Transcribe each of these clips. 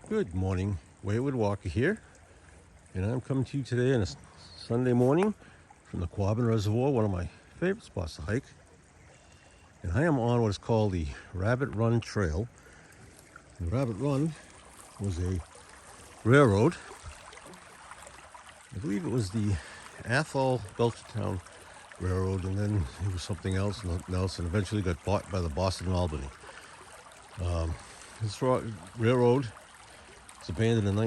Good morning, Wayward Walker here, and I'm coming to you today on a Sunday morning from the Quabbin Reservoir, one of my favorite spots to hike. And I am on what is called the Rabbit Run Trail. The Rabbit Run was a railroad. I believe it was the Athol Belchertown Railroad, and then it was something else and eventually got bought by the Boston and Albany. This railroad was abandoned in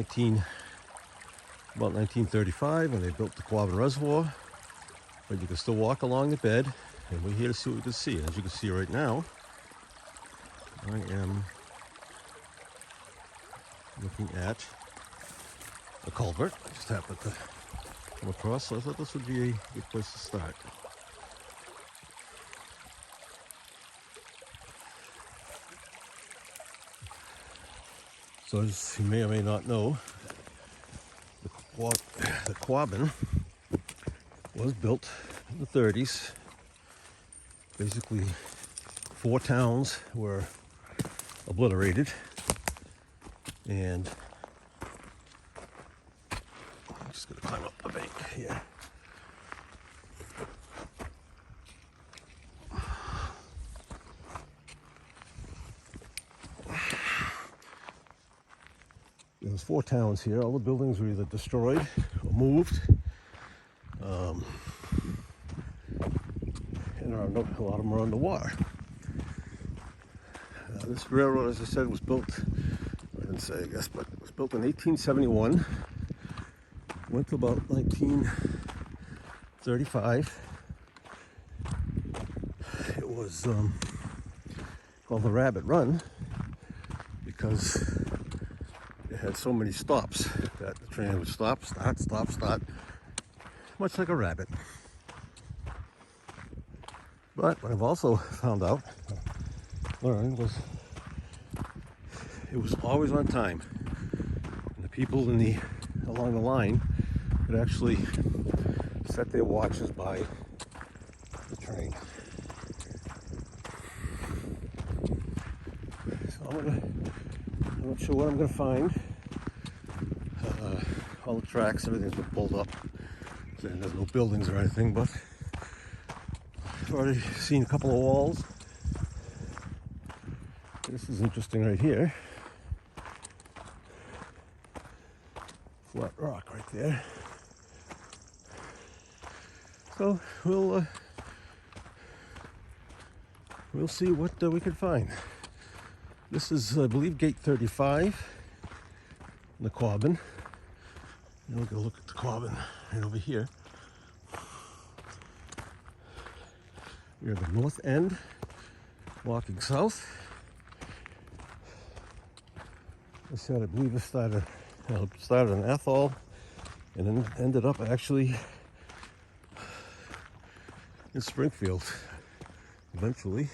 about 1935, and they built the Quabbin Reservoir, but you can still walk along the bed, and we're here to see what we can see. As you can see right now, I am looking at a culvert. I just happened to come across, so I thought this would be a good place to start. So as you may or may not know, the Quabbin was built in the 30s. Basically, 4 towns were obliterated, and I'm just going to climb up the bank here. There was 4 towns here. All the buildings were either destroyed or moved. And a lot of them are underwater. This railroad, as I said, was built, I didn't say, I guess, but it was built in 1871. Went to about 1935. It was called the Rabbit Run because it had so many stops that the train would stop, start, much like a rabbit. But what I've also found out, learned, was it was always on time. And the people along the line would actually set their watches by the train. So I'm not sure what I'm gonna find. All the tracks, everything's been pulled up. And there's no buildings or anything, but I've already seen a couple of walls. This is interesting right here. Flat rock right there. So we'll see what we can find. This is, I believe, gate 35 in the Quabbin. We'll go look at the Quabbin right over here. We're at the north end, walking south. I said, I believe it started in Athol and then ended up actually in Springfield eventually.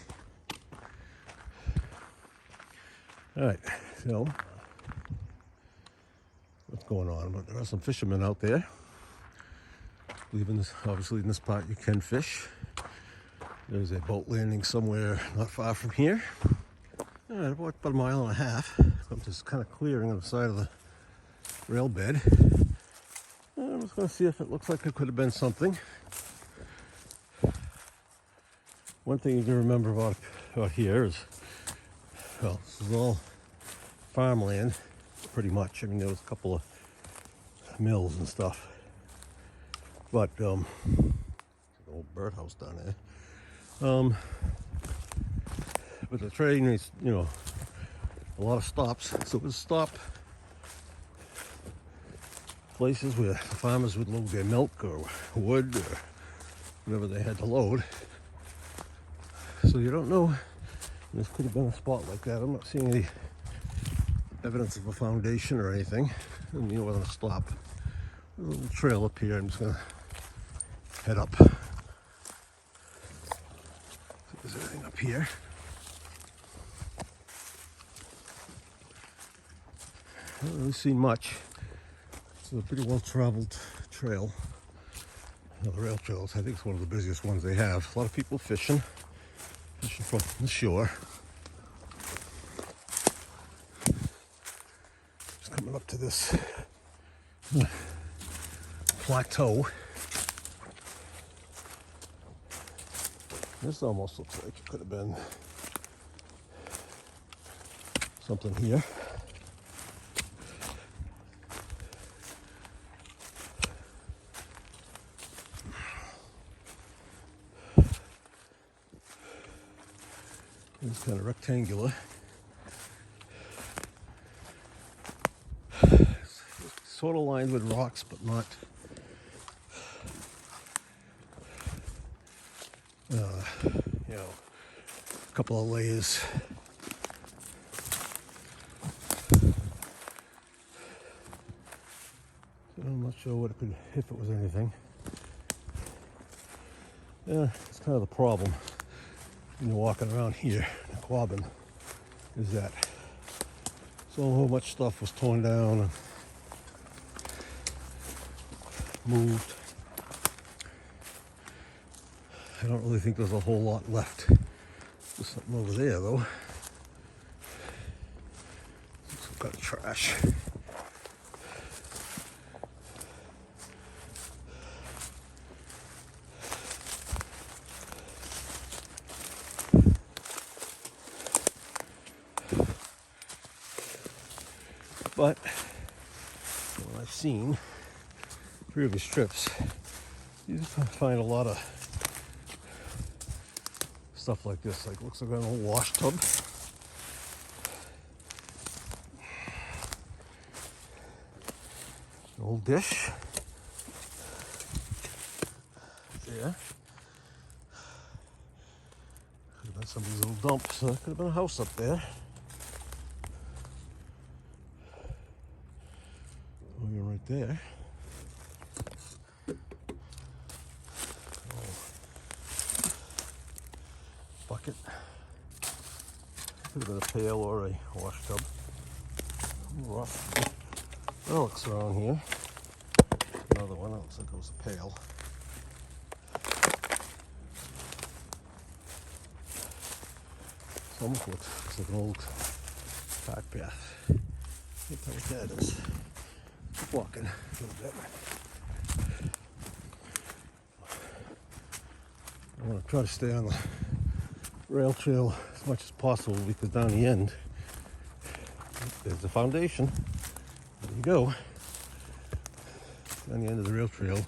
All right, so what's going on? But there are some fishermen out there. Obviously in this part you can fish. There's a boat landing somewhere not far from here. All right, about a mile and a half. I'm just kind of clearing on the side of the rail bed. I'm just going to see if it looks like it could have been something. One thing you can remember about here is, well, this is all farmland, pretty much. I mean, there was a couple of mills and stuff. But, an old birdhouse down there. But the train is, a lot of stops. So it would stop places where the farmers would load their milk or wood or whatever they had to load. So you don't know. This could have been a spot like that. I'm not seeing any evidence of a foundation or anything. And we're going to stop. A little trail up here. I'm just going to head up. Is there anything up here? I haven't really seen much. It's a pretty well-traveled trail. The rail trails, I think it's one of the busiest ones they have. A lot of people fishing from the shore. climb up to this plateau. This almost looks like it could have been something here. It's kind of rectangular. It's sort of lined with rocks, but not you know, a couple of layers. I'm not sure what it could, if it was anything. Yeah, it's kind of the problem when you're walking around here in Quabbin, is that so much stuff was torn down and moved. I don't really think there's a whole lot left. There's something over there though. Some kind of trash. But what I've seen previous trips, you just find a lot of stuff like this. Like, looks like an old wash tub. An old dish. There. Could have been somebody's little dump, so there could have been a house up there. Right there. Oh. Bucket. Could have been a pail or a wash tub. Rough relics around here. Another one. That looks like it was a pail. It's almost looks like an old cart path. Can't tell what that is. Walking a little bit. I want to try to stay on the rail trail as much as possible, because down the end there's the foundation. There you go. Down the end of the rail trail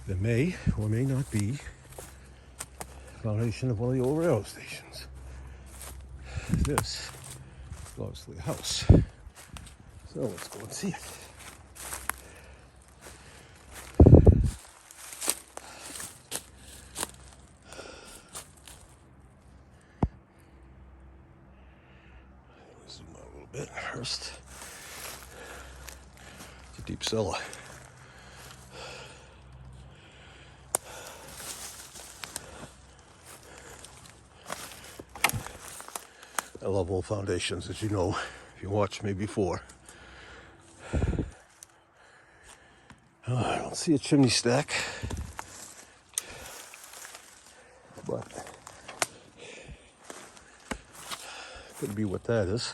there may or may not be the foundation of one of the old railroad stations. This is obviously a house. So let's go and see it. Zoom out a little bit first. It's a deep cellar. I love old foundations, as you know, if you watched me before. Oh, I don't see a chimney stack, but could be what that is.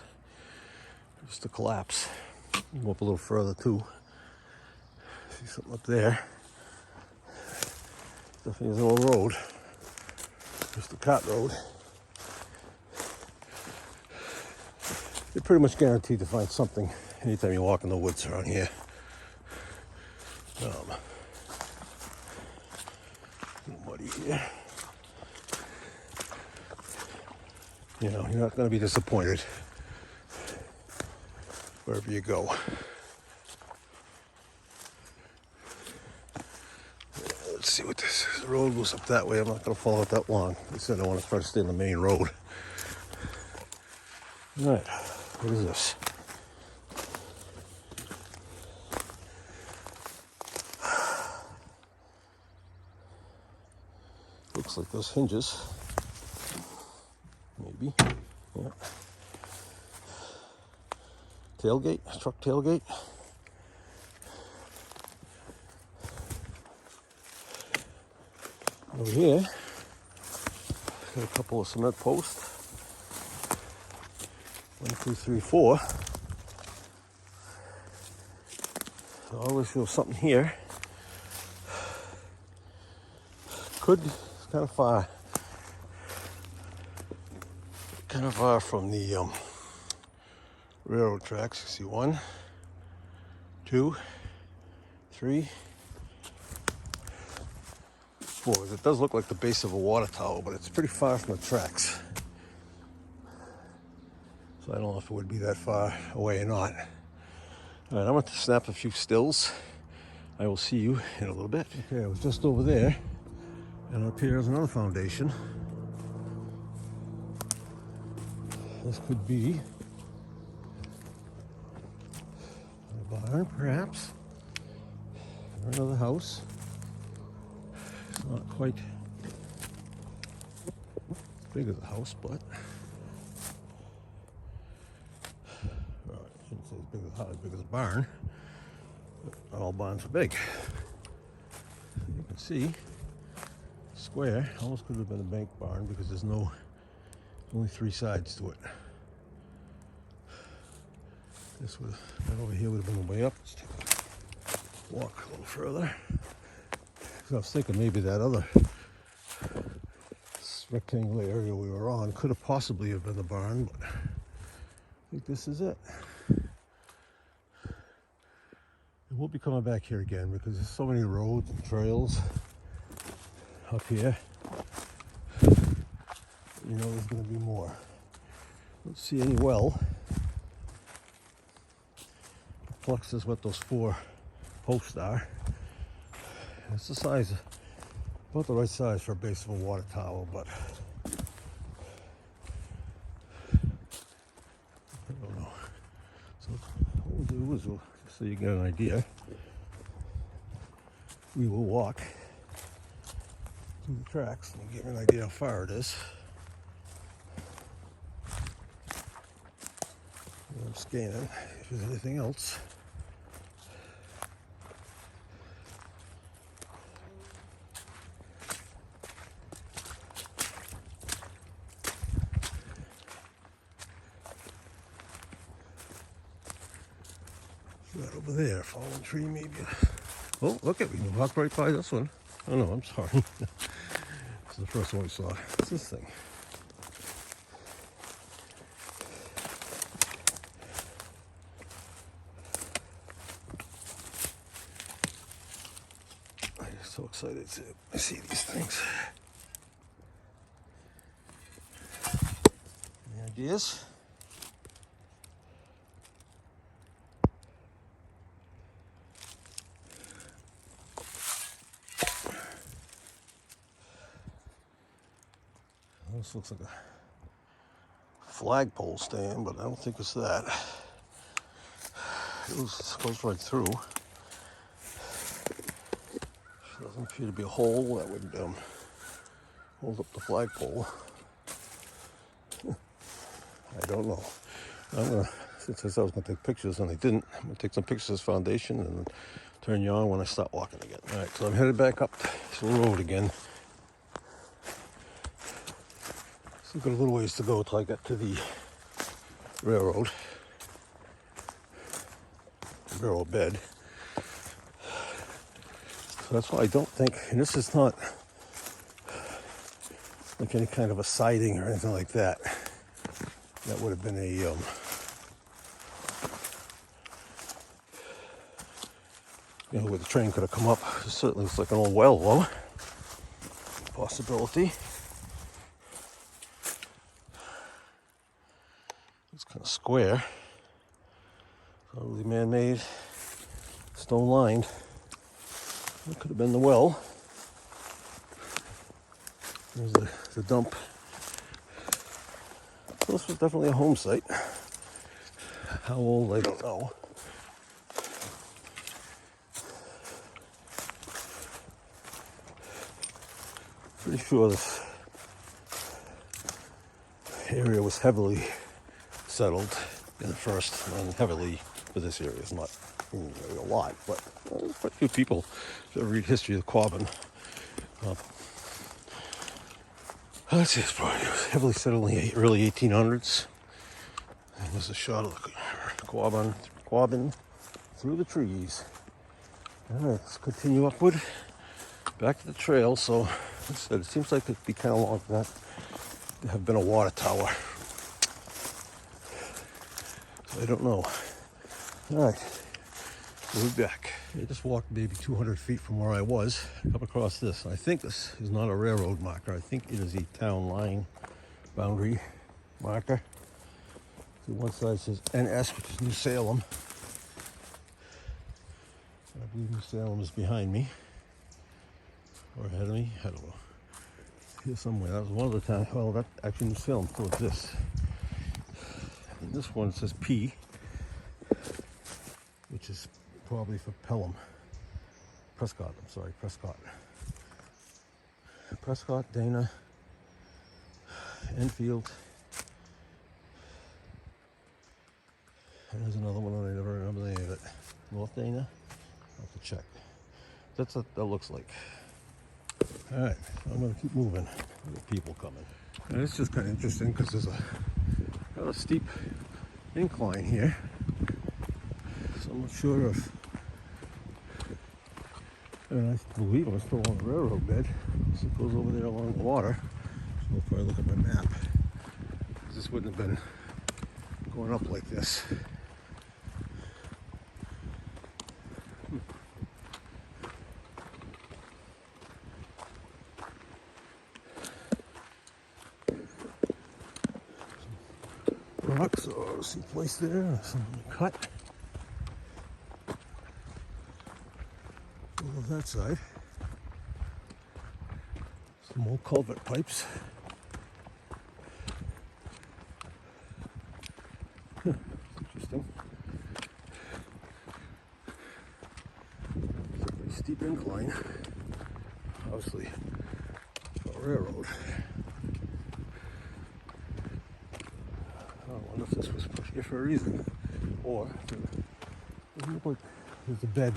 Just a collapse. Go up a little further too. See something up there. Definitely is an old road. Just a cart road. You're pretty much guaranteed to find something anytime you walk in the woods around here. A little muddy here. You know, you're not going to be disappointed wherever you go. Let's see what this is. The road goes up that way. I'm not going to follow it that long. I said I want to try to stay on the main road. All right, what is this? Looks like those hinges. Maybe. Yeah. Tailgate, truck tailgate. Over here, got a couple of cement posts. 1, 2, 3, 4. So I always feel something here. It's kind of far. Kind of far from the railroad tracks. See, 1, 2, 3, 4. It does look like the base of a water tower, but it's pretty far from the tracks. So I don't know if it would be that far away or not. All right, I'm going to snap a few stills. I will see you in a little bit. Okay, I was just over there, and up here is another foundation. This could be a barn, perhaps, or another house. It's not quite as big as a house, but well, I shouldn't say as big as a house, as big as a barn. But not all barns are big. You can see square. Almost could have been a bank barn because there's only 3 sides to it. This would, that over here would have been the way up. Let's take a walk a little further. So I was thinking maybe that other rectangular area we were on could have possibly have been the barn, but I think this is it. And we'll be coming back here again because there's so many roads and trails up here. You know there's going to be more. Don't see any well. Flux is what those 4 posts are. It's the size, about the right size for a base of a water tower, but I don't know. So what we'll do is, just so you get an idea, we will walk through the tracks and get an idea how far it is. And I'm scanning if there's anything else. Right over there, fallen tree maybe. Oh, look at me, we walked right by this one. Oh no, I'm sorry. This is the first one we saw. What's this thing? I'm so excited to see these things. Any ideas? This looks like a flagpole stand, but I don't think it's that. It goes right through. There doesn't appear to be a hole that would hold up the flagpole. I don't know. Since I said I was going to take pictures and I didn't, I'm going to take some pictures of this foundation and turn you on when I start walking again. All right, so I'm headed back up the road again. We've got a little ways to go till I get to the railroad bed. So that's why I don't think, and this is not like any kind of a siding or anything like that. That would have been a where the train could have come up. It certainly looks like an old well, though. Possibility. It's kind of square. Probably man-made, stone-lined. That could have been the well. There's the dump. So this was definitely a home site. How old, I don't know. Pretty sure this area was heavily settled in the first, and heavily for this area. It's not really a lot, but there's quite a few people that read history of Quabbin. Let's see, it's probably heavily settled in the early 1800s. And there's a shot of the Quabbin through the trees. All right, let's continue upward, back to the trail. So, like I said, it seems like it'd be kind of long for that to have been a water tower. So I don't know. All right, we'll be back. I just walked maybe 200 feet from where I was, come across this. I think this is not a railroad marker. I think it is a town line boundary marker. So one side says NS, which is New Salem. I believe New Salem is behind me, or ahead of me. I don't know. Here somewhere. That was one of the towns. Well, that actually New Salem still exists. And this one says P, which is probably for Pelham. Prescott. I'm sorry, Prescott. Prescott, Dana, Enfield. And there's another one I never remember the name of it. North Dana. I'll have to check. That's what that looks like. All right, I'm going to keep moving. There are people coming. And it's just kind of interesting because there's a steep incline here. So I'm not sure if, and I believe I'm still on the railroad bed. So it goes over there along the water. So if I look at my map, this wouldn't have been going up like this. Rocks, or some place there, some cut. Over that side. Some old culvert pipes. Interesting. It's a pretty steep incline. Obviously, a railroad. I wonder if this was put here for a reason, or it doesn't look like there's a bed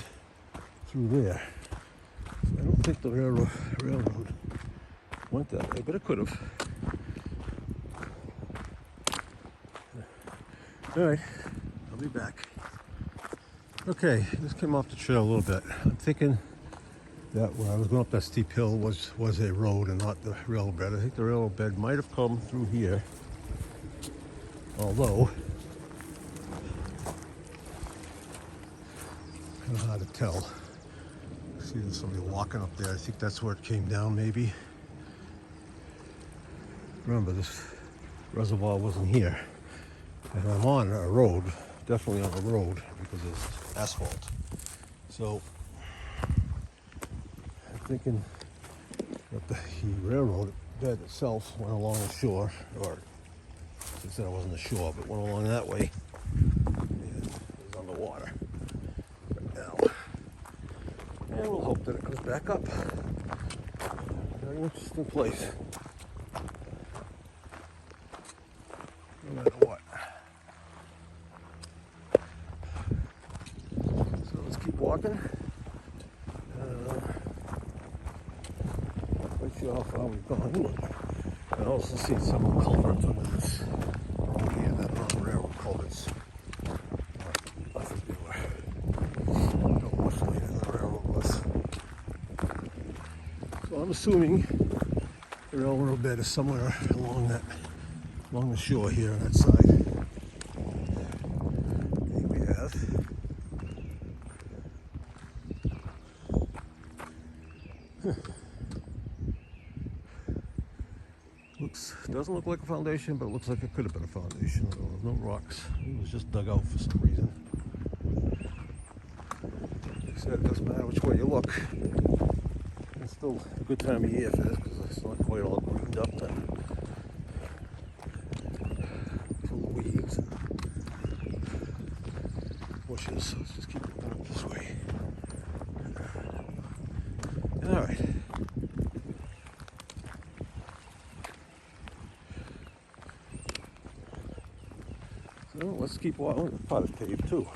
through there. So I don't think the railroad went that way, but it could have. All right, I'll be back. Okay, this came off the trail a little bit. I'm thinking that where I was going up that steep hill was a road and not the railroad bed. I think the railroad bed might have come through here. Although, kind of hard to tell. See, there's somebody walking up there. I think that's where it came down, maybe. Remember, this reservoir wasn't here. And I'm on a road, definitely on a road, because it's asphalt. So, I'm thinking that the railroad bed itself went along the shore, or I said it wasn't the shore, but went along that way. And it's underwater right now. And we'll hope that it comes back up. Very interesting place. No matter what. So let's keep walking. Not quite sure how far we've gone. I also see some culverts under this. Yeah, that are not railroad culverts. I think they were. I don't know much later than the railroad was. So I'm assuming the railroad bed is somewhere along the shore here on that side. Okay, we have. Doesn't look like a foundation, but it looks like it could have been a foundation. There's no rocks. It was just dug out for some reason. Like I said, it doesn't matter which way you look. It's still a good time of year for this because it's not quite all greened up and full of weeds and bushes. So let's just keep looking up this way. All right. So let's keep walking. It's part of cave too.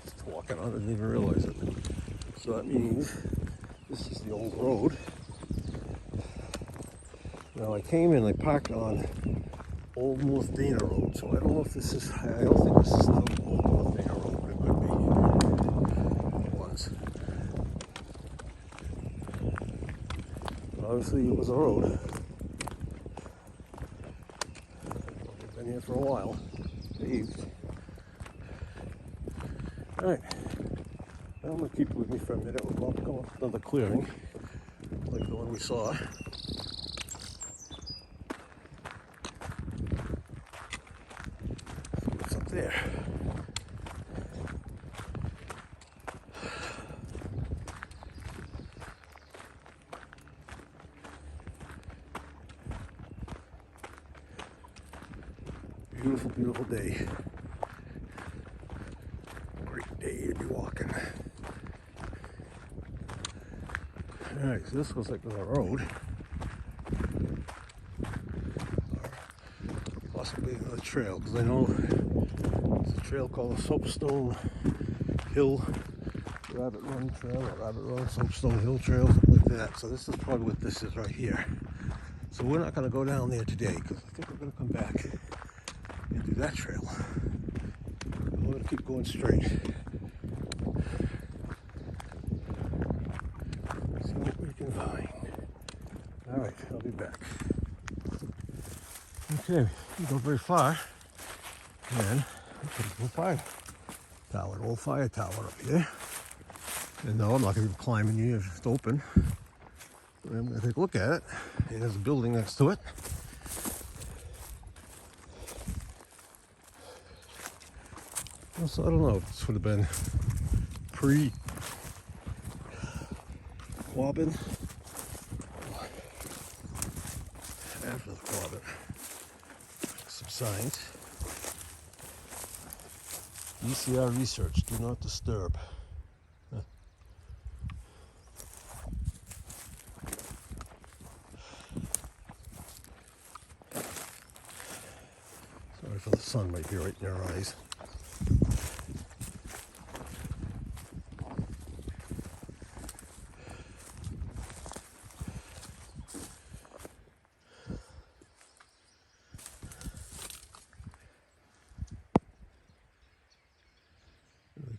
Just walking on it, didn't even realize it. So that means this is the old road. Now I came in, I parked on Old North Dana Road, so I don't know if this is, I don't think this is the Old North Dana Road, but it could be. It was. obviously it was a road. We've been here for a while. Paved. Alright. Well, I'm going to keep it with me for a minute. We're about to go up another clearing, like the one we saw. See what's up there. Beautiful, beautiful day. Great day to be walking. Alright, so this was like a road. Or possibly another trail, because I know there's a trail called the Soapstone Hill Rabbit Run Trail, or Rabbit Run Soapstone Hill Trail, something like that. So this is probably what this is right here. So we're not going to go down there today, because I think we're going to come back and do that trail. We're going to keep going straight. See what we can find. Alright, I'll be back. Okay, we go very far. And we put a little fire tower, an old fire tower up here. And no, I'm not going to be climbing here if it's open. I'm going to take a look at it. And there's a building next to it. So I don't know if this would have been pre-Quabbin, after the Quabbin. Some signs. ECR research, do not disturb. Sorry for the sun might be right in your eyes.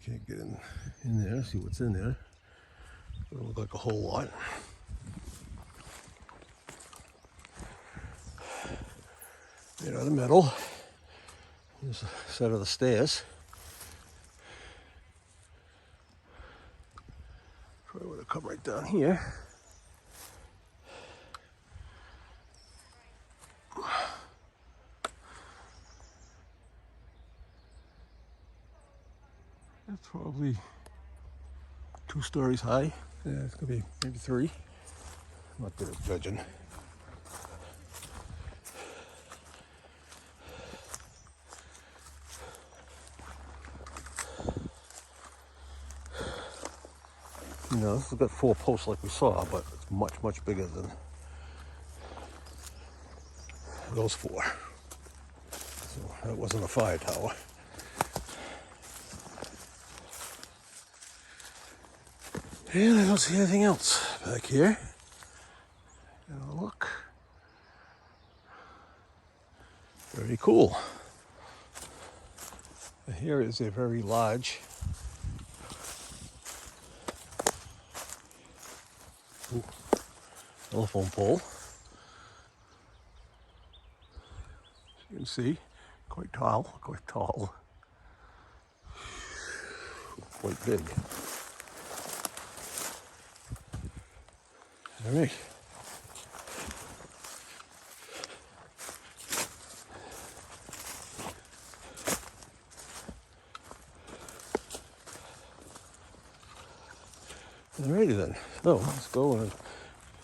Can't get in there, see what's in there. Doesn't look like a whole lot. Made out of metal. There's a set of the stairs. Probably would have come right down here. That's probably 2 stories high. Yeah, it's gonna be maybe 3. I'm not good at judging. You know, this has got 4 posts like we saw, but it's much, much bigger than those 4. So that wasn't a fire tower. And I don't see anything else back here. Have a look. Very cool. Here is a very large telephone pole. As you can see, quite tall, quite big. All right. Alrighty then. So let's go, and you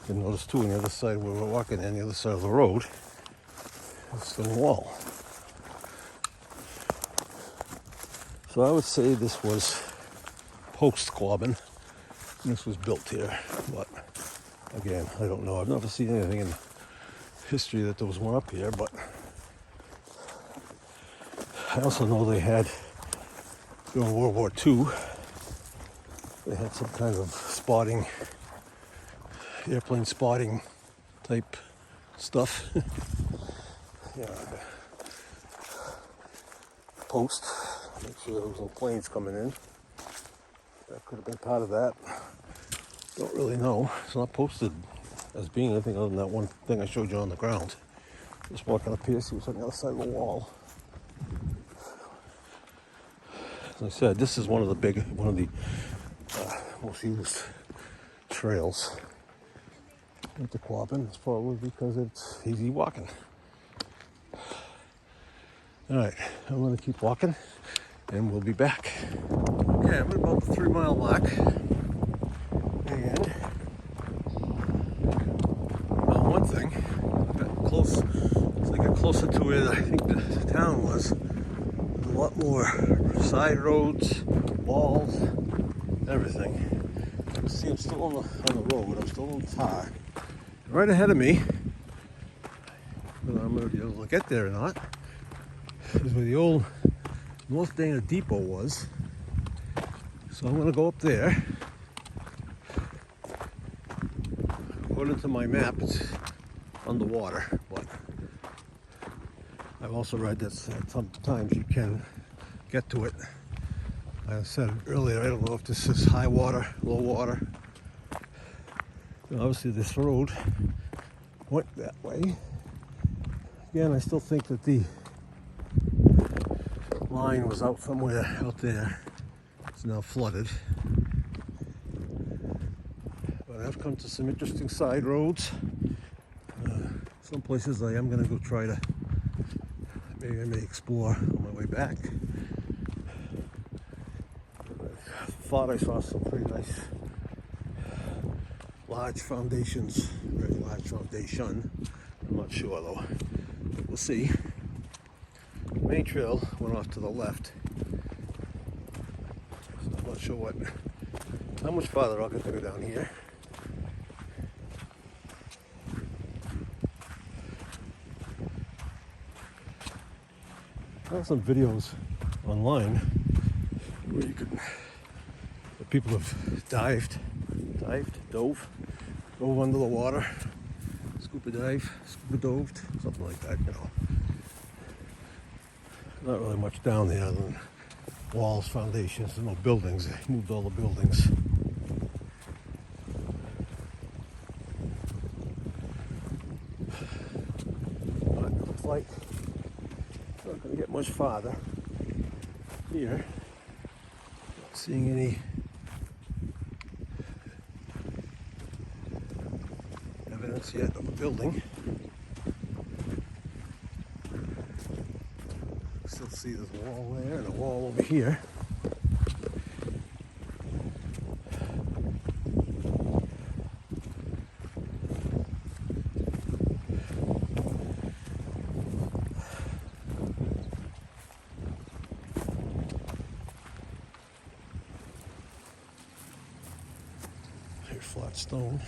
can notice too on the other side where we're walking, on the other side of the road, it's the wall. So I would say this was post-Quabbin. This was built here, but again, I don't know. I've never seen anything in history that there was one up here, but I also know they had, during World War II, they had some kind of spotting, airplane spotting type stuff. Yeah, post, make sure there was no planes coming in. That could have been part of that. Don't really know. It's not posted as being anything other than that one thing I showed you on the ground. Just walking up here, see what's on the other side of the wall. As I said, this is one of the most used trails into Quabbin. It's probably because it's easy walking. All right, I'm going to keep walking, and we'll be back. Okay, I'm at about the 3 mile mark, and one thing, I got close. As I got closer to where I think the town was, a lot more side roads, walls, everything. You can see I'm still on the road. I'm still on the tar. Right ahead of me, whether I'm going to be able to get there or not, is where the old North Dana Depot was. So I'm going to go up there. According to my map, it's underwater, but I've also read that sometimes you can get to it. Like I said earlier, I don't know if this is high water, low water. And obviously this road went that way. Again, I still think that the line was out somewhere out there. It's now flooded. But I've come to some interesting side roads. Some places I am going to go try to, maybe I may explore on my way back. I thought I saw some pretty nice large foundations, very large foundation. I'm not sure though. We'll see. The main trail went off to the left. So I'm not sure how much farther I'll get to go down here. I have some videos online where people have dove under the water, scuba doved, something like that, you know. Not really much down there other than walls, foundations, there's no buildings. They moved all the buildings. But it looks like it's not going to get much farther here. Not seeing any evidence yet of a building. Still see there's a wall there and a wall over here. Here's flat stone.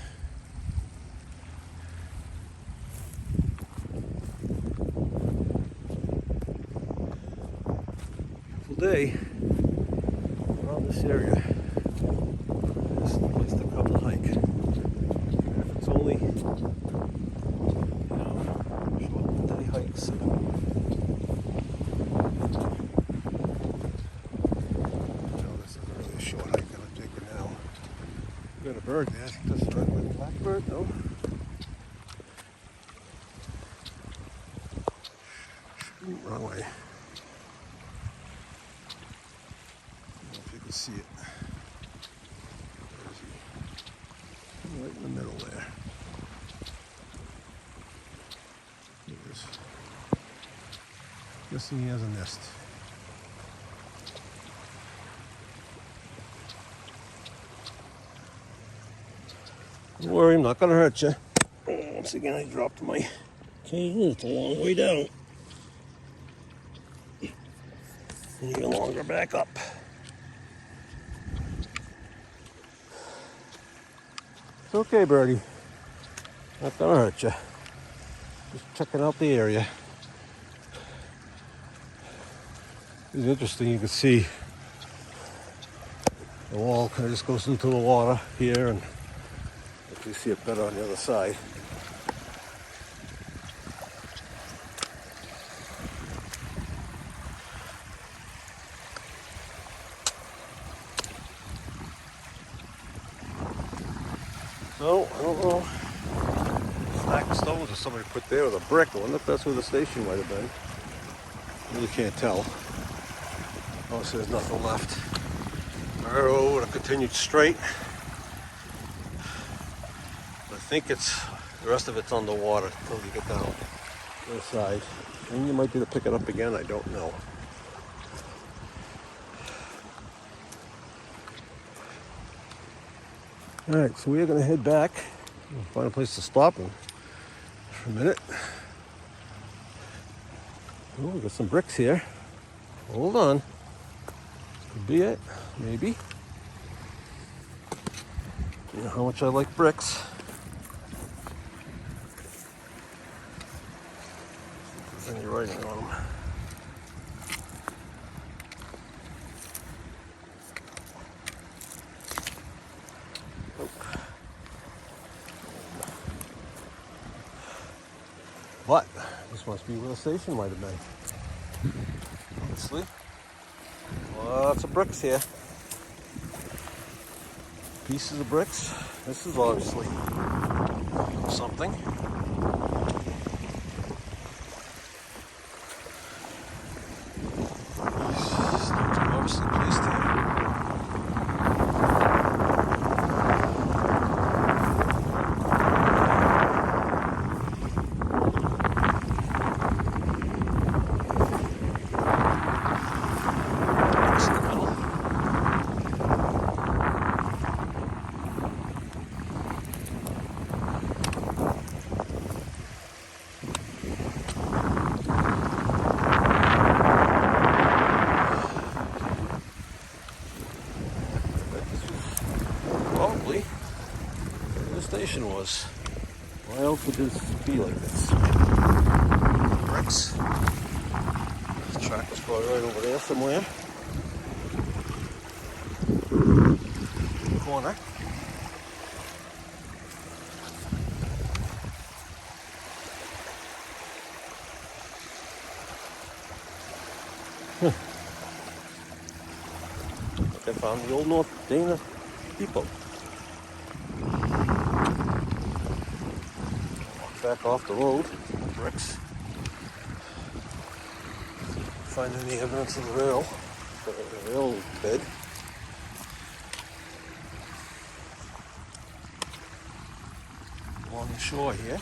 Day around this area. This is the place to come to hike. Even if it's only, short day hikes. This isn't really a short hike that I'm taking now. We got a bird there. That's a red-winged blackbird, no? Wrong way. See it. There's he. Right in the middle there. Guessing he has a nest. Don't worry, I'm not going to hurt you. Once again, I dropped my cane. It's a long way down. And even longer back up. It's okay, birdie. Not gonna hurt you. Just checking out the area. It's interesting. You can see the wall kind of just goes into the water here, and you see it better on the other side. So, I don't know stack of stones that somebody put there with a brick. I wonder if that's where the station might have been. Really can't tell. Oh, so there's nothing left. Arrow would have continued straight. I think it's the rest of it's underwater until you get down to the side. And you might be able to pick it up again, I don't know. Alright, so we're gonna head back. We'll find a place to stop and for a minute. Oh, we got some bricks here. Hold on. Could be it, maybe. You know how much I like bricks. If there's any writing on them. But this must be where the station might have been. Honestly. Lots of bricks here. Pieces of bricks. This is obviously something. Stones are obviously placed here. Probably where the station was. Why else would this be like this? Bricks. The track was probably right over there somewhere. Corner. I found the old North Dana depot. Walk back off the road, bricks. Find any evidence of the rail bed. Along the shore here.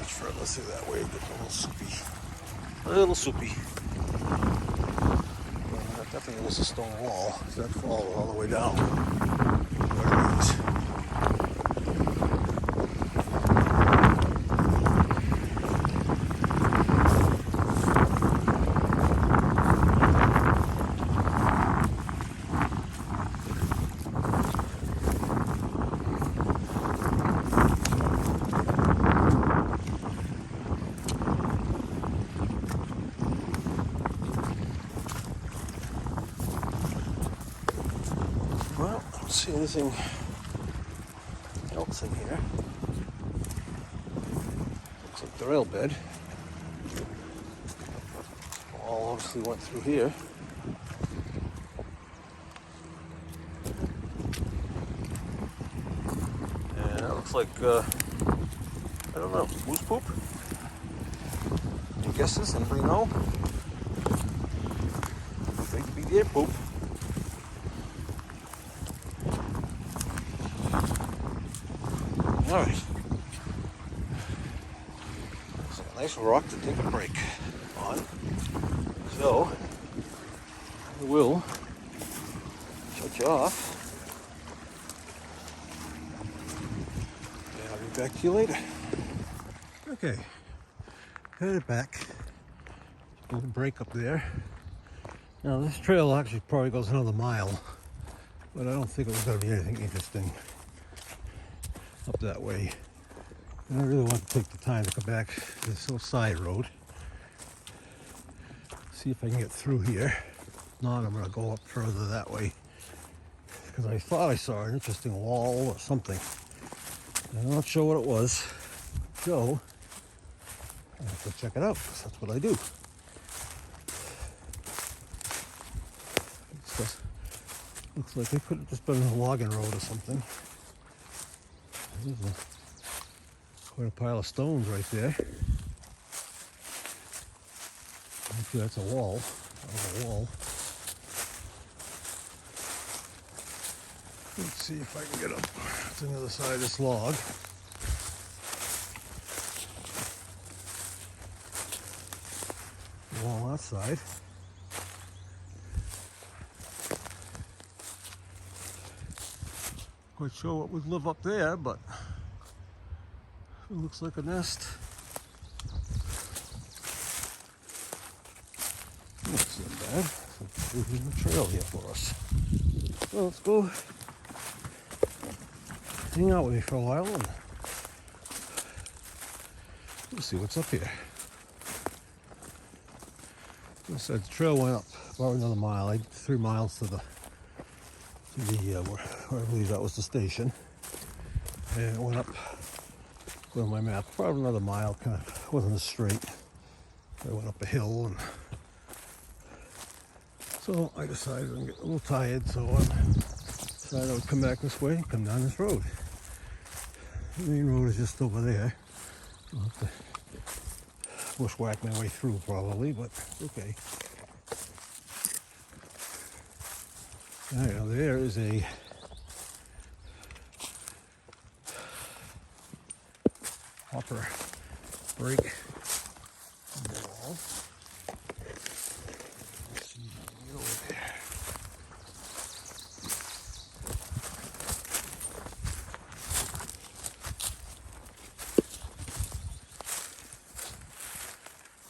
Further through that way, get a little soupy. A little soupy. Well, that definitely was a stone wall. That followed all the way down. There it is. Well, I don't see anything else in here. Looks like the rail bed. All obviously went through here. And that looks like, I don't know, moose poop? Any guesses? Anybody know? I think it'd be deer poop. All right. So a nice rock to take a break on. So I will shut you off. And I'll be back to you later. Okay. Headed back. A little break up there. Now this trail actually probably goes another mile, but I don't think it was going to be anything interesting up that way. And I really want to take the time to come back to this little side road. See if I can get through here. If not, I'm going to go up further that way. Because I thought I saw an interesting wall or something. I'm not sure what it was. So, I have to check it out because that's what I do. Looks like it could have just been a logging road or something. There's quite a pile of stones right there. Maybe that's a wall. A wall. Let's see if I can get up to the other side of this log. Wall on that side. Quite sure what would live up there, but it looks like a nest. Not so bad. There's a trail here for us. So let's go hang out with me for a while and we'll see what's up here. Like I said, the trail went up about another mile, 3 miles to the where I believe that was the station, and it went up with my map probably another mile. Kind of wasn't as straight. I went up a hill, and so I decided I'm getting a little tired, so I decided I would come back this way and come down this road. The main road is just over there. I'll have to bushwhack my way through probably, but okay. Now there is a hopper break in the wall. Let's see if I can get over there.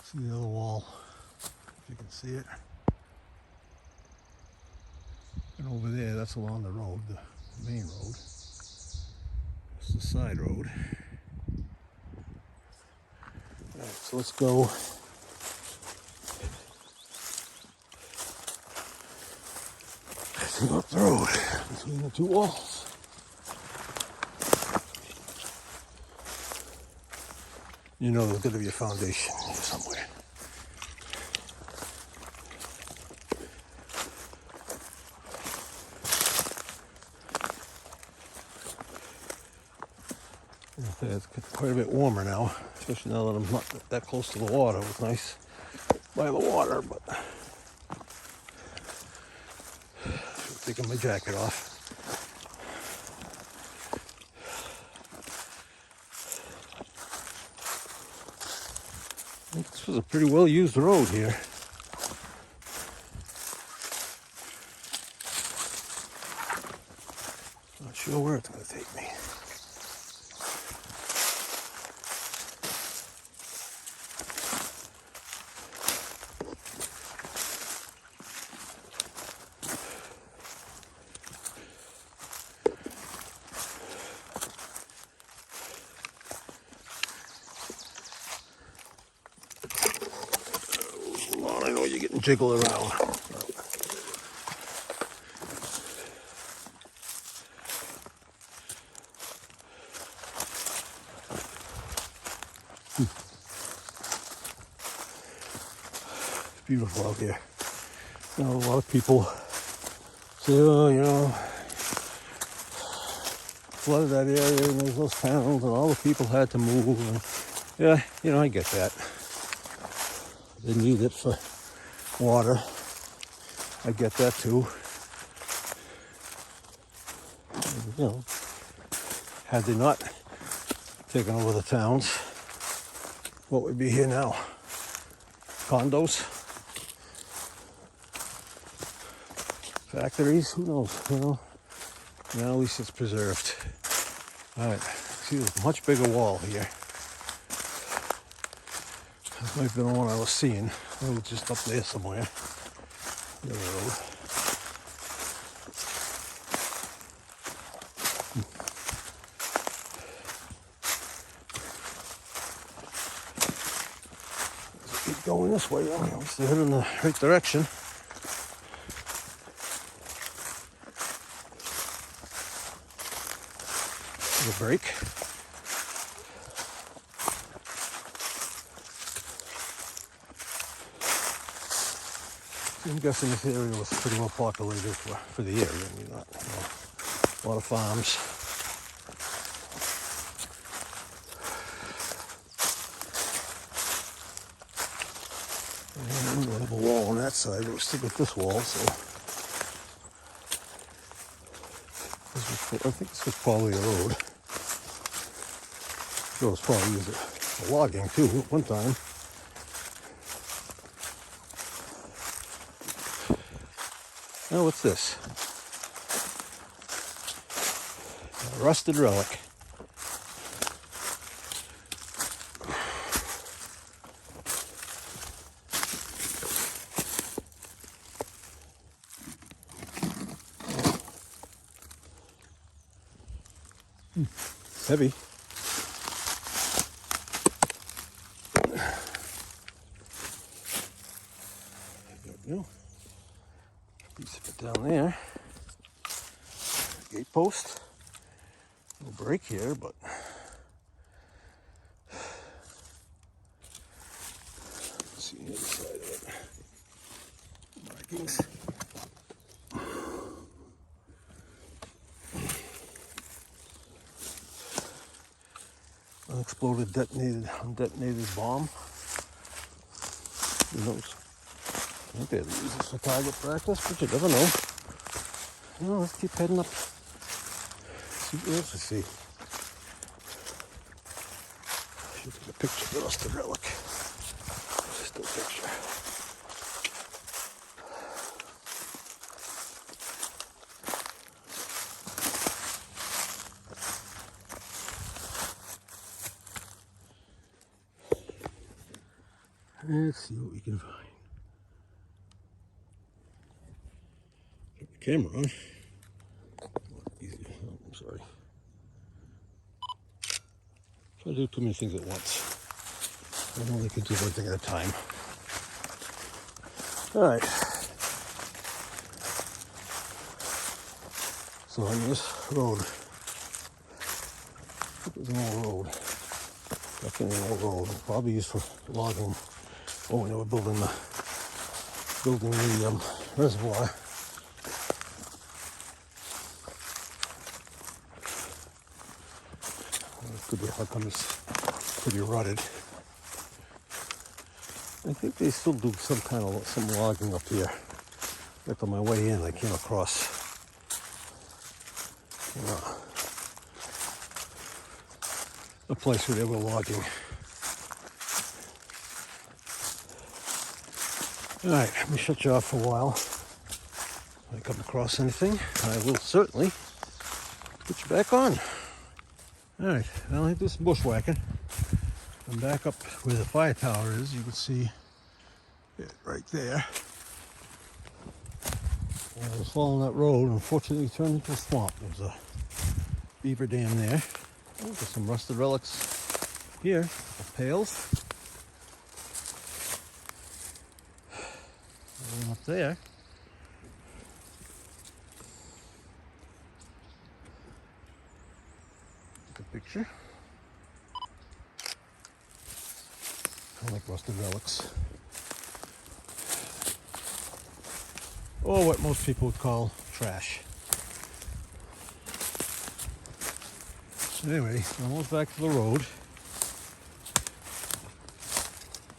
See the other wall, if you can see it. And over there, that's along the road, the main road. It's the side road. All right, so let's go up the road between the two walls. You know there's going to be a foundation here somewhere. It's quite a bit warmer now, especially now that I'm not that close to the water. It was nice by the water, but taking my jacket off. I think this was a pretty well used road here. Not sure where it's going to take me. I know you're getting jiggled around. It's beautiful out here. You know, a lot of people say, oh, you know, flooded that area and there's those towns and all the people had to move. And, yeah, you know, I get that. They need it for water. I get that too. And, you know, had they not taken over the towns, what would be here now? Condos? Factories? Who knows? You know, now at least it's preserved. All right, see, there's a much bigger wall here. This might have been the one I was seeing. It was just up there somewhere. The road. Keep going this way. At least they're heading in the right direction. There's a break. I'm guessing this area was pretty well populated for the area. I mean, not, a lot of farms. And we have a wall on that side, but we still got this wall, so I think this was probably a road. It was probably used for logging too at one time. Oh, what's this? A rusted relic. Heavy. There we go. Piece of it down there. Gate post. No break here, but let's see the other side of it. Markings. Unexploded detonated bomb. Who knows? I think they use this for target practice, but you never know. No, let's keep heading up. See what else we see. Should take a picture of the rusted relic. Just a picture. Let's see what we can find. Put the camera on. Easy. Oh, I'm sorry. Try to do too many things at once. I only can do one thing at a time. Alright. So on this road, it was an old road. Definitely an old road. Probably used for logging. Oh, when they were building the reservoir. It could be how come it's pretty rutted. I think they still do some logging up here. Like on my way in, I came across a place where they were logging. Alright, let me shut you off for a while. If I come across anything, I will certainly put you back on. Alright, now I do some bushwhacking. I'm back up where the fire tower is. You can see it right there. I was following that road, and unfortunately it turned into a swamp. There's a beaver dam there. Oh, there's some rusted relics here, of pails. One up there. Take a picture. I like rusted relics. Or what most people would call trash. Anyway, I'm almost back to the road.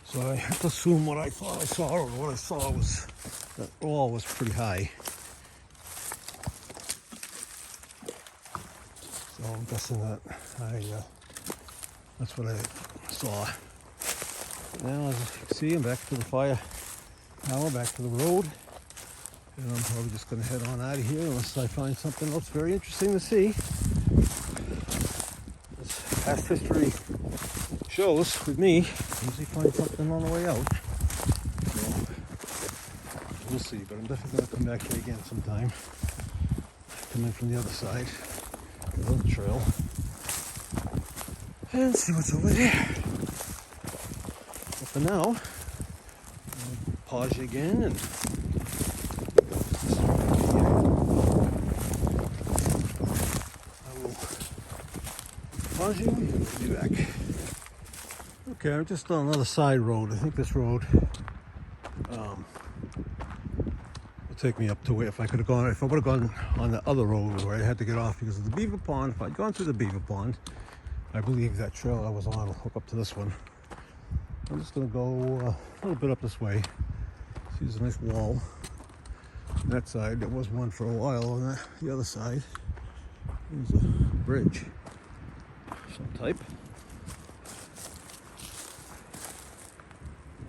So I have to assume what I thought I saw, or what I saw was that wall was pretty high. So I'm guessing that that's what I saw. Now, as you can see, I'm back to the fire tower, back to the road. And I'm probably just going to head on out of here unless I find something else very interesting to see. As past history shows with me, I usually find something on the way out. So, we'll see, but I'm definitely going to come back here again sometime. Come in from the other side, the other trail, and see what's over there. But for now, I'll pause you again and pause you and we'll be back. Okay, I'm just on another side road. I think this road take me up to where if I would have gone on the other road where I had to get off because of the beaver pond. If I'd gone through the beaver pond, I believe that trail I was on will hook up to this one. I'm just gonna go a little bit up this way. See, there's a nice wall on that side. There was one for a while on the other side. There's a bridge of some type.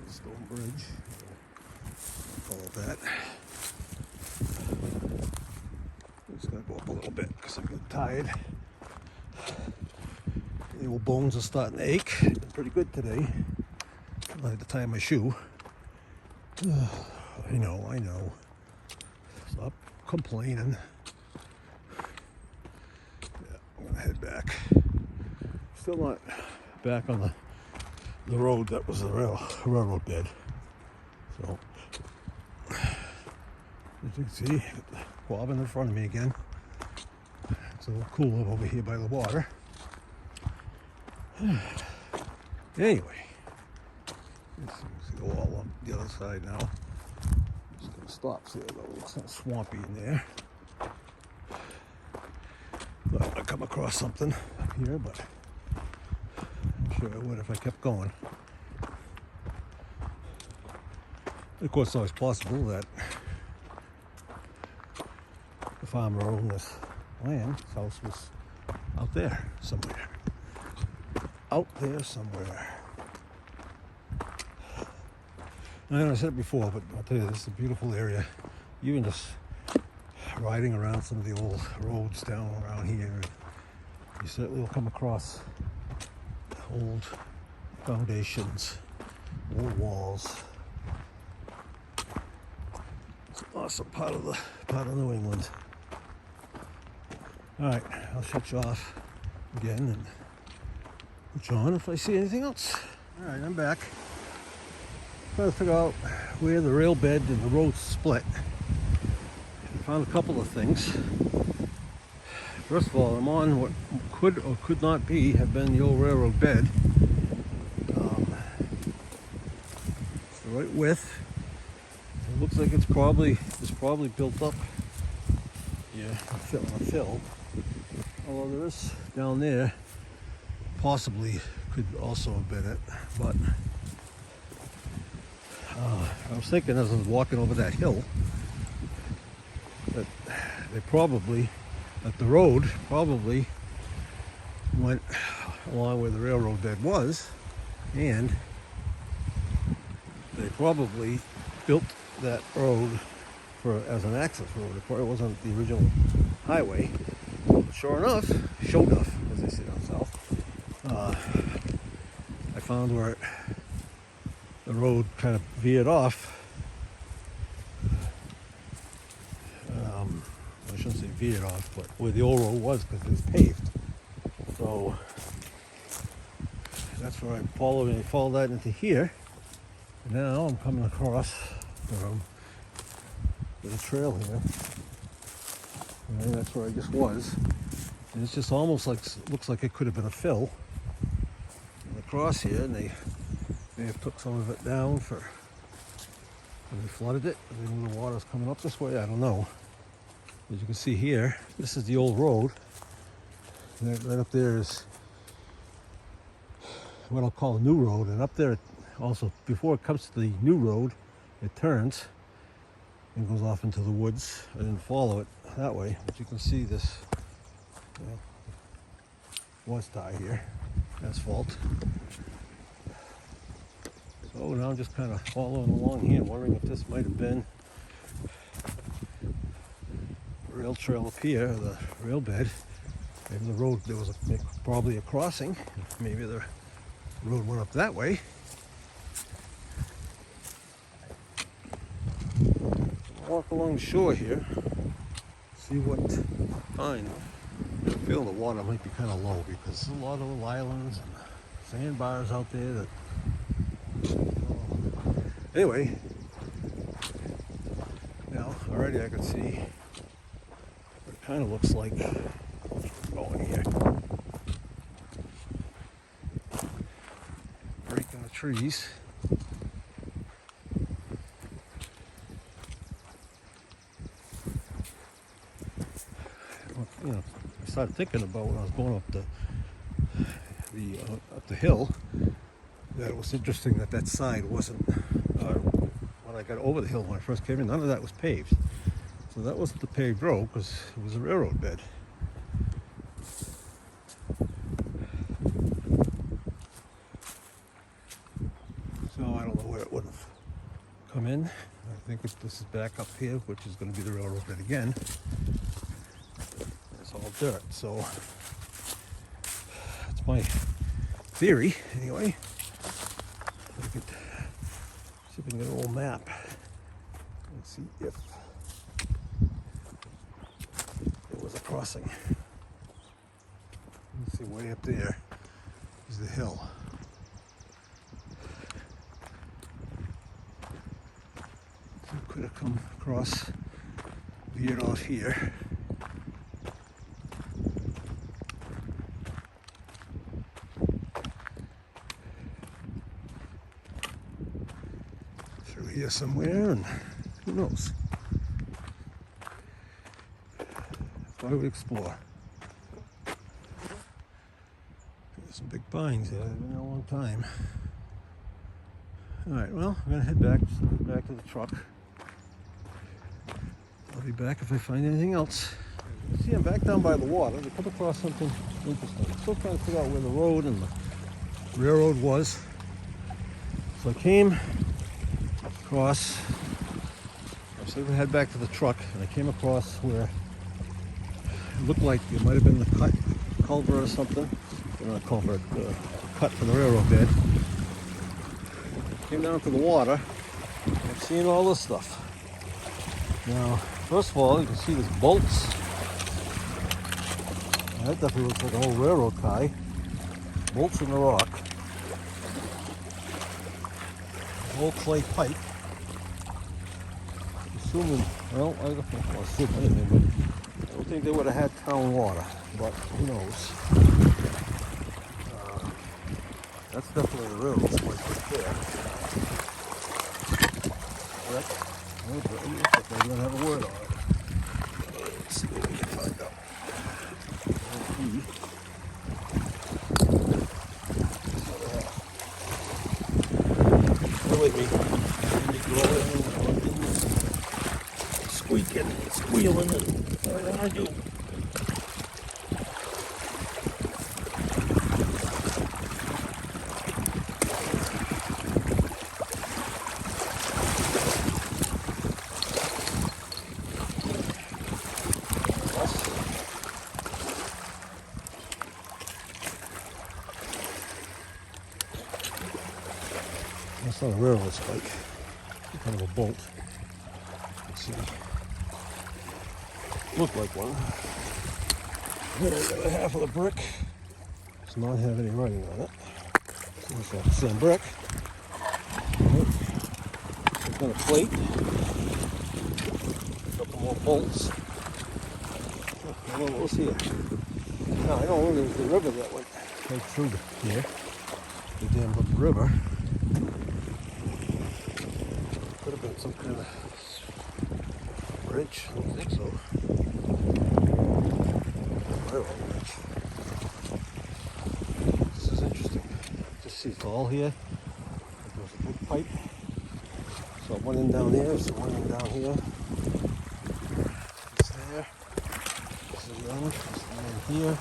Stone bridge. Call it that. I'm just gonna go up a little bit because I'm getting tired. The old bones are starting to ache. Been pretty good today. I had to tie my shoe. I know. Stop complaining. Yeah, I'm gonna head back. Still not back on the road that was the railroad bed. So, as you can see, got the Quabbin in front of me again. It's a little cooler over here by the water. Anyway, let's see the wall on the other side now. I'm just gonna stop there though. It's not swampy in there. Thought I'd come across something up here, but I'm sure I would if I kept going. Of course, it's always possible that the farmer owned this land. His house was out there somewhere. Out there somewhere. I know I said it before, but I'll tell you, this is a beautiful area. Even just riding around some of the old roads down around here, you certainly will come across old foundations, old walls. It's an awesome part of New England. All right, I'll shut you off again and put you on if I see anything else. All right, I'm back. Trying to figure out where the rail bed and the road split. I found a couple of things. First of all, I'm on what could or could not have been the old railroad bed. It's the right width. It looks like it's probably built up. Yeah, fill. Although there is down there, possibly could also have been it, but I was thinking as I was walking over that hill that the road probably went along where the railroad bed was, and they probably built that road as an access road. It probably wasn't the original highway. But sure enough, as they say down south, I found where the road kind of veered off. I shouldn't say veered off, but where the old road was, because it was paved. So that's where I followed that into here. And now I'm coming across the trail here. And that's where I just was. And it's just almost looks like it could have been a fill. And across here, and they may have took some of it down when they flooded it. They knew the water was coming up this way. I don't know. As you can see here, this is the old road. And right up there is what I'll call a new road. And up there, also, before it comes to the new road, it turns and goes off into the woods. I didn't follow it that way, but you can see this was tie here, asphalt. So now I'm just kind of following along here, wondering if this might have been a rail trail up here, the rail bed. Maybe the road, there was probably a crossing. Maybe the road went up that way. Walk along the shore here, see what find. I feel the water might be kind of low because there's a lot of little islands and sandbars out there that. Anyway, now already I can see what it kind of looks like going here. Breaking the trees. I started thinking about when I was going up up the hill, that it was interesting that that side wasn't, when I got over the hill when I first came in, none of that was paved. So that wasn't the paved road because it was a railroad bed. So I don't know where it would have come in. I think this is back up here, which is going to be the railroad bed again. It's all dirt, so that's my theory, anyway. I could see if we can get an old map and see if there was a crossing. Let's see, way up there is the hill. So it could have come across, veered off here. Through here somewhere, and who knows? Thought I would explore. There's some big pines here. They've been there a long time. All right, well, I'm gonna head back to the truck. I'll be back if I find anything else. See, I'm back down by the water. I come across something interesting. I'm still trying to figure out where the road and the railroad was. So I came across, I said we head back to the truck, and I came across where it looked like it might have been the culvert or something. Not culvert, cut for the railroad bed. Came down to the water, and I'm seeing all this stuff. Now, first of all, you can see there's bolts. That definitely looks like an old railroad tie. Bolts in the rock. An old clay pipe. Assuming, well, I don't think I'll assume anything, but I don't think they would have had town water, but who knows. That's definitely the railroad spike right there. Correct? Oh, but it looks like they're going to have a word on it. Let's see what we can find out. Bear with me. Squeaking, squealing, and I do. That's not a railroad spike. It's kind of a bolt. Let's see. Looked like one. There's the other half of the brick. Does not have any writing on it. So it's like the same brick. It's got a plate. A couple more bolts. I don't know what's here. Now I know there's the river that went right through here. The damn little river. Could have been some kind of bridge. I don't think so. Railroad bridge. This is interesting. Just see it's all here. There's a big pipe. So one in down there, so one in down here. It's there. This is the other. This is one here.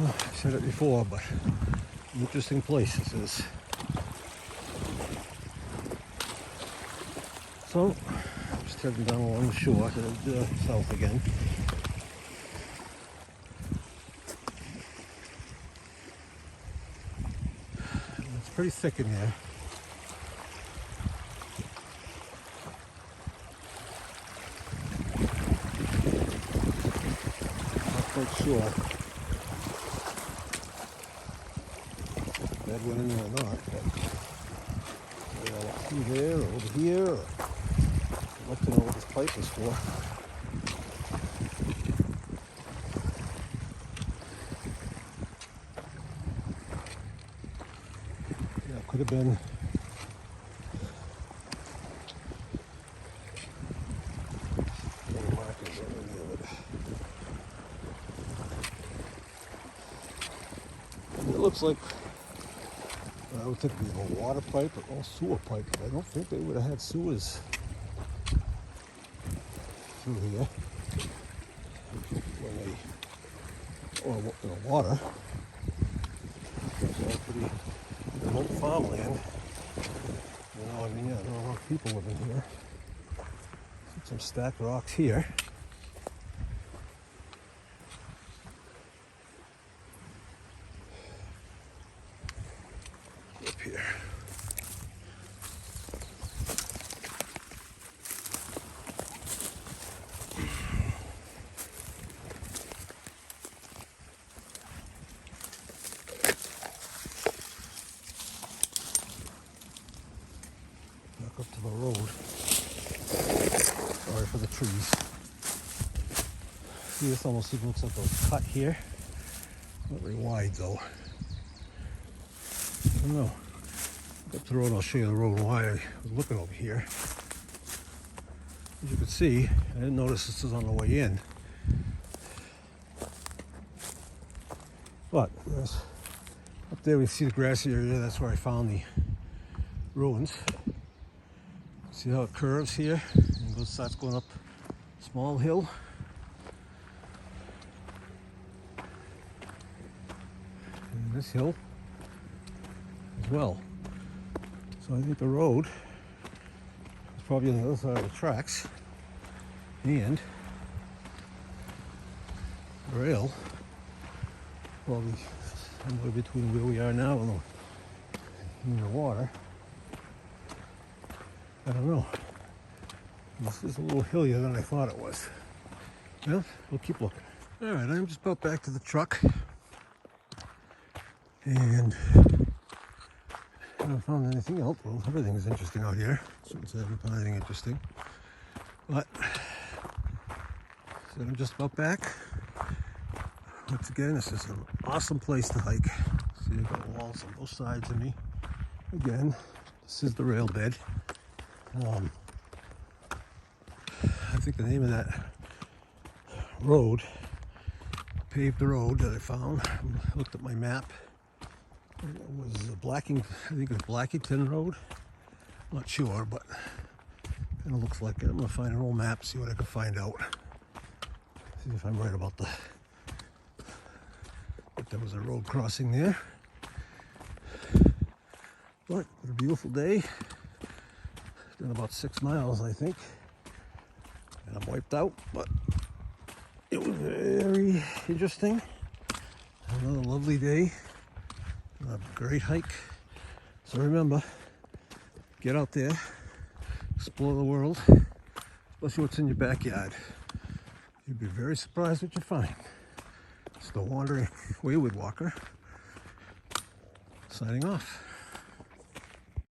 I've said it before, but interesting place this is. So, I'm just heading down along the shore to south again. It's pretty thick in here. Not quite sure. That went in there or not, but through there or over here, or I'd like to know what this pipe is for. Yeah, it could have been looks like I would think it'd be a water pipe or sewer pipe. I don't think they would have had sewers through here when they, or water. It's all pretty remote farmland. You know, I mean, yeah, there are a lot of people living here. Some stacked rocks here. Up here. Back up to the road. Sorry for the trees. See, this almost even looks like a cut here. Not very wide though. I don't know. Up the road, I'll show you the road and why I was looking over here. As you can see, I didn't notice this is on the way in. But up there we see the grassy area. That's where I found the ruins. See how it curves here and starts going up a small hill. And this hill as well. So I think the road is probably on the other side of the tracks, and the rail probably somewhere between where we are now and the water. I don't know. This is a little hillier than I thought it was. Well, we'll keep looking. All right, I'm just about back to the truck, and I haven't found anything else. Well, everything is interesting out here. Shouldn't say I haven't found anything interesting, but so I'm just about back. Once again, this is an awesome place to hike. See, you've got walls on both sides of me. Again, this is the rail bed. I think the name of that road, paved road that I found, I looked at my map. It was I think it was Blackington Road. Not sure, but kind of looks like it. I'm gonna find an old map, see what I can find out. See if I'm right about that there was a road crossing there. But what a beautiful day. Done about 6 miles, I think, and I'm wiped out, but it was very interesting. Another lovely day, a great hike. So remember, get out there, explore the world, especially what's in your backyard. You'd be very surprised what you find. It's the Wandering Wayward Walker, signing off.